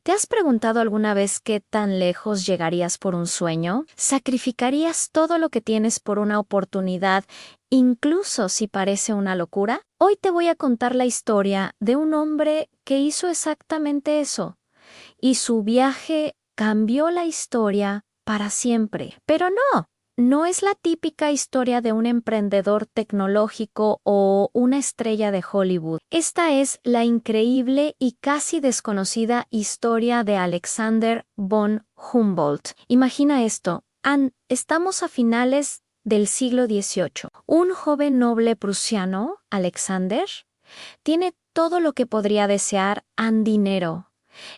¿Te has preguntado alguna vez qué tan lejos llegarías por un sueño? ¿Sacrificarías todo lo que tienes por una oportunidad, incluso si parece una locura? Hoy te voy a contar la historia de un hombre que hizo exactamente eso, y su viaje cambió la historia para siempre. Pero no es la típica historia de un emprendedor tecnológico o una estrella de Hollywood. Esta es la increíble y casi desconocida historia de Alexander von Humboldt. Imagina esto, estamos a finales del siglo XVIII. Un joven noble prusiano, Alexander, tiene todo lo que podría desear: dinero,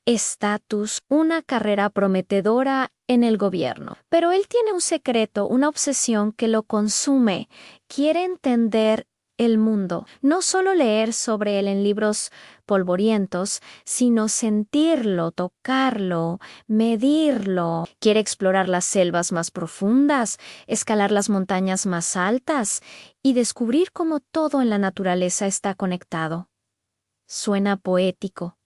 estatus, una carrera prometedora en el gobierno. Pero él tiene un secreto, una obsesión que lo consume. Quiere entender el mundo, no solo leer sobre él en libros polvorientos, sino sentirlo, tocarlo, medirlo. Quiere explorar las selvas más profundas, escalar las montañas más altas y descubrir cómo todo en la naturaleza está conectado. Suena poético,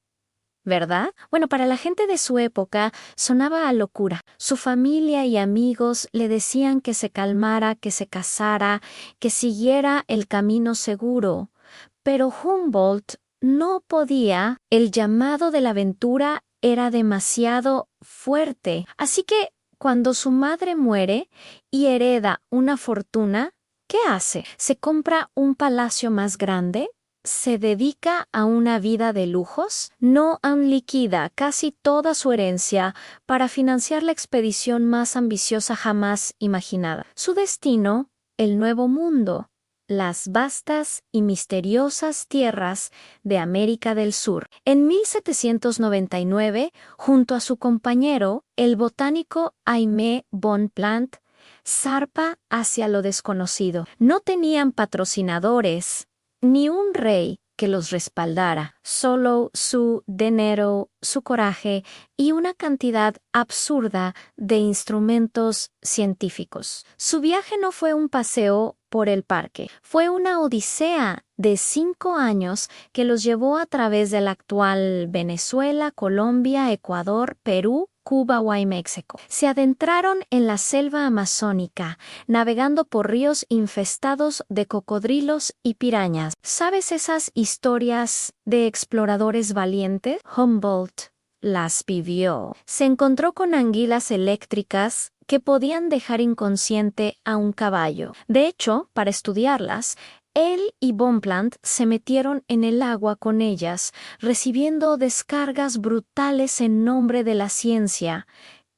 ¿verdad? Bueno, para la gente de su época sonaba a locura. Su familia y amigos le decían que se calmara, que se casara, que siguiera el camino seguro. Pero Humboldt no podía. El llamado de la aventura era demasiado fuerte. Así que cuando su madre muere y hereda una fortuna, ¿qué hace? ¿Se compra un palacio más grande? ¿Se dedica a una vida de lujos? No, liquida casi toda su herencia para financiar la expedición más ambiciosa jamás imaginada. Su destino, el Nuevo Mundo, las vastas y misteriosas tierras de América del Sur. En 1799, junto a su compañero, el botánico Aimé Bonpland, zarpa hacia lo desconocido. No tenían patrocinadores, ni un rey que los respaldara, solo su dinero, su coraje y una cantidad absurda de instrumentos científicos. Su viaje no fue un paseo por el parque, fue una odisea de 5 años que los llevó a través de la actual Venezuela, Colombia, Ecuador, Perú, Cuba y México. Se adentraron en la selva amazónica, navegando por ríos infestados de cocodrilos y pirañas. ¿Sabes esas historias de exploradores valientes? Humboldt las vivió. Se encontró con anguilas eléctricas que podían dejar inconsciente a un caballo. De hecho, para estudiarlas, él y Bonpland se metieron en el agua con ellas, recibiendo descargas brutales en nombre de la ciencia.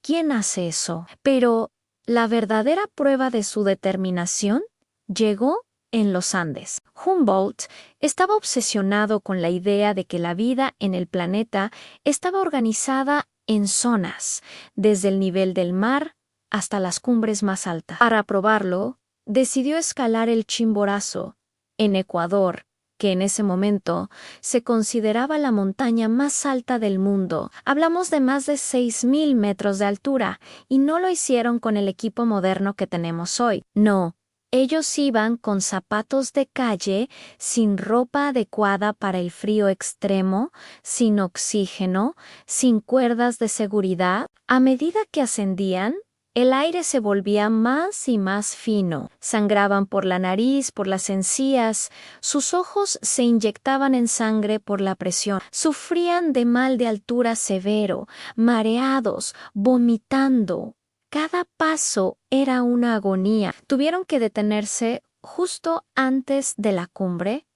¿Quién hace eso? Pero la verdadera prueba de su determinación llegó en los Andes. Humboldt estaba obsesionado con la idea de que la vida en el planeta estaba organizada en zonas, desde el nivel del mar hasta las cumbres más altas. Para probarlo, decidió escalar el Chimborazo, en Ecuador, que en ese momento se consideraba la montaña más alta del mundo. Hablamos de más de 6.000 metros de altura, y no lo hicieron con el equipo moderno que tenemos hoy. No, ellos iban con zapatos de calle, sin ropa adecuada para el frío extremo, sin oxígeno, sin cuerdas de seguridad. A medida que ascendían, el aire se volvía más y más fino. Sangraban por la nariz, por las encías. Sus ojos se inyectaban en sangre por la presión. Sufrían de mal de altura severo, mareados, vomitando. Cada paso era una agonía. Tuvieron que detenerse justo antes de la cumbre,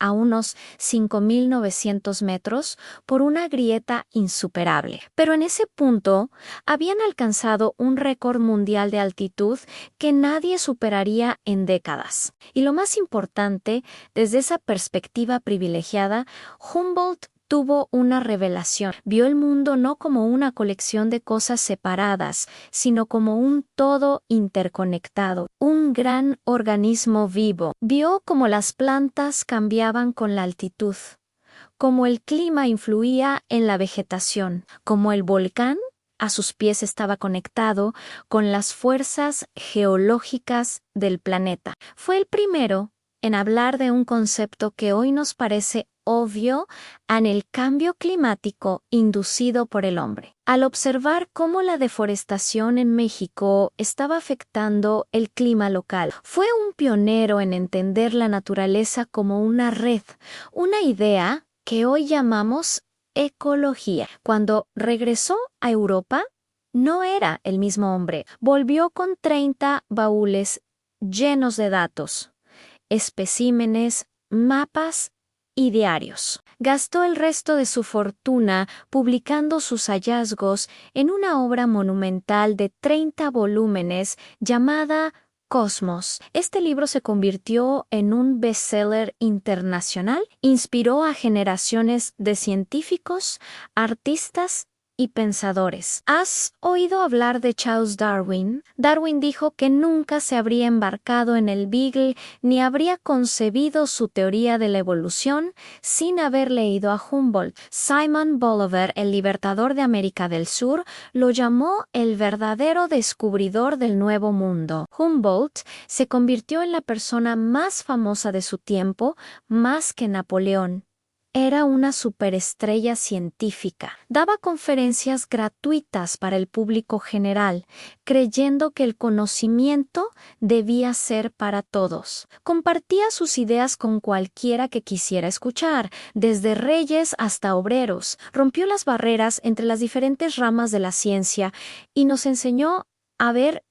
a unos 5.900 metros, por una grieta insuperable. Pero en ese punto habían alcanzado un récord mundial de altitud que nadie superaría en décadas. Y lo más importante, desde esa perspectiva privilegiada, Humboldt tuvo una revelación. Vio el mundo no como una colección de cosas separadas, sino como un todo interconectado, un gran organismo vivo. Vio cómo las plantas cambiaban con la altitud, cómo el clima influía en la vegetación, cómo el volcán a sus pies estaba conectado con las fuerzas geológicas del planeta. Fue el primero en hablar de un concepto que hoy nos parece obvio en el cambio climático inducido por el hombre. Al observar cómo la deforestación en México estaba afectando el clima local, fue un pionero en entender la naturaleza como una red, una idea que hoy llamamos ecología. Cuando regresó a Europa, no era el mismo hombre. Volvió con 30 baúles llenos de datos, especímenes, mapas y diarios. Gastó el resto de su fortuna publicando sus hallazgos en una obra monumental de 30 volúmenes llamada Cosmos. Este libro se convirtió en un bestseller internacional, inspiró a generaciones de científicos, artistas y pensadores. ¿Has oído hablar de Charles Darwin? Darwin dijo que nunca se habría embarcado en el Beagle ni habría concebido su teoría de la evolución sin haber leído a Humboldt. Simon Bolivar, el libertador de América del Sur, lo llamó el verdadero descubridor del Nuevo Mundo. Humboldt se convirtió en la persona más famosa de su tiempo, más que Napoleón. Era una superestrella científica. Daba conferencias gratuitas para el público general, creyendo que el conocimiento debía ser para todos. Compartía sus ideas con cualquiera que quisiera escuchar, desde reyes hasta obreros. Rompió las barreras entre las diferentes ramas de la ciencia y nos enseñó a ver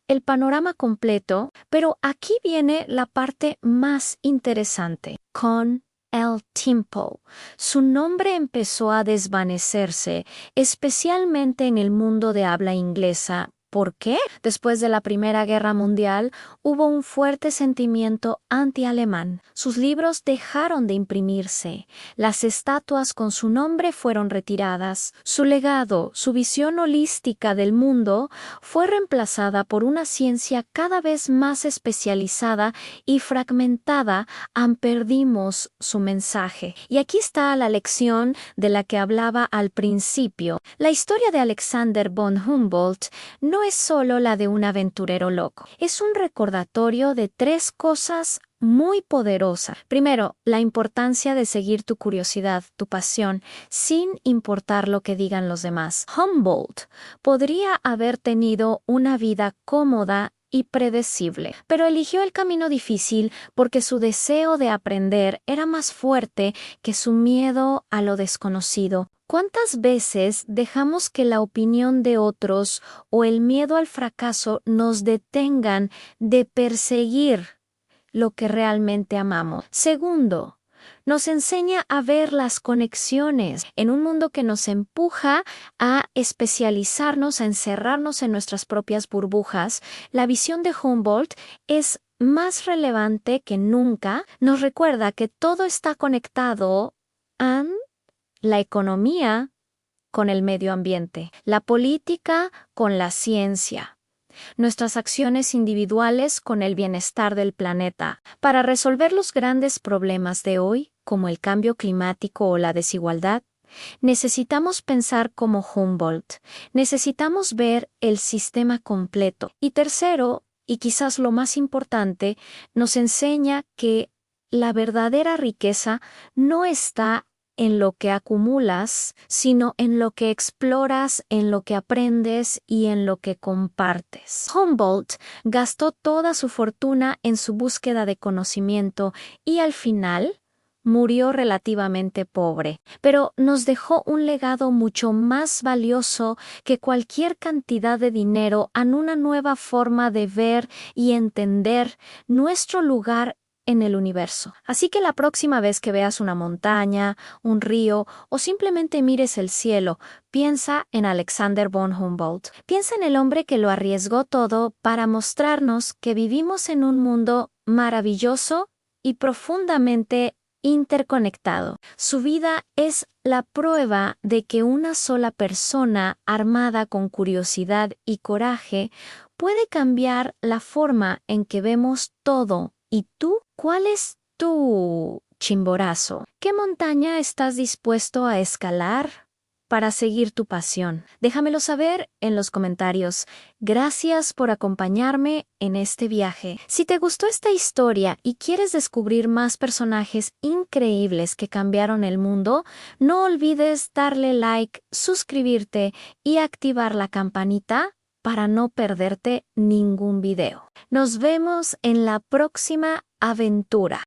el panorama completo, pero aquí viene la parte más interesante. Con el tiempo, su nombre empezó a desvanecerse, especialmente en el mundo de habla inglesa. ¿Por qué? Después de la Primera Guerra Mundial, hubo un fuerte sentimiento anti-alemán. Sus libros dejaron de imprimirse. Las estatuas con su nombre fueron retiradas. Su legado, su visión holística del mundo, fue reemplazada por una ciencia cada vez más especializada y fragmentada. Perdimos su mensaje. Y aquí está la lección de la que hablaba al principio. La historia de Alexander von Humboldt no es solo la de un aventurero loco. Es un recordatorio de 3 cosas muy poderosas. Primero, la importancia de seguir tu curiosidad, tu pasión, sin importar lo que digan los demás. Humboldt podría haber tenido una vida cómoda y predecible, pero eligió el camino difícil porque su deseo de aprender era más fuerte que su miedo a lo desconocido. ¿Cuántas veces dejamos que la opinión de otros o el miedo al fracaso nos detengan de perseguir lo que realmente amamos? Segundo, nos enseña a ver las conexiones en un mundo que nos empuja a especializarnos, a encerrarnos en nuestras propias burbujas. La visión de Humboldt es más relevante que nunca. Nos recuerda que todo está conectado a la economía con el medio ambiente, la política con la ciencia, nuestras acciones individuales con el bienestar del planeta. Para resolver los grandes problemas de hoy, como el cambio climático o la desigualdad, necesitamos pensar como Humboldt. Necesitamos ver el sistema completo. Y tercero, y quizás lo más importante, nos enseña que la verdadera riqueza no está en lo que acumulas, sino en lo que exploras, en lo que aprendes y en lo que compartes. Humboldt gastó toda su fortuna en su búsqueda de conocimiento y al final murió relativamente pobre, pero nos dejó un legado mucho más valioso que cualquier cantidad de dinero en una nueva forma de ver y entender nuestro lugar en el universo. Así que la próxima vez que veas una montaña, un río o simplemente mires el cielo, piensa en Alexander von Humboldt. Piensa en el hombre que lo arriesgó todo para mostrarnos que vivimos en un mundo maravilloso y profundamente interconectado. Su vida es la prueba de que una sola persona armada con curiosidad y coraje puede cambiar la forma en que vemos todo. ¿Y tú? ¿Cuál es tu chimborazo? ¿Qué montaña estás dispuesto a escalar? para seguir tu pasión? Déjamelo saber en los comentarios. Gracias por acompañarme en este viaje. Si te gustó esta historia y quieres descubrir más personajes increíbles que cambiaron el mundo, no olvides darle like, suscribirte y activar la campanita para no perderte ningún video. Nos vemos en la próxima aventura.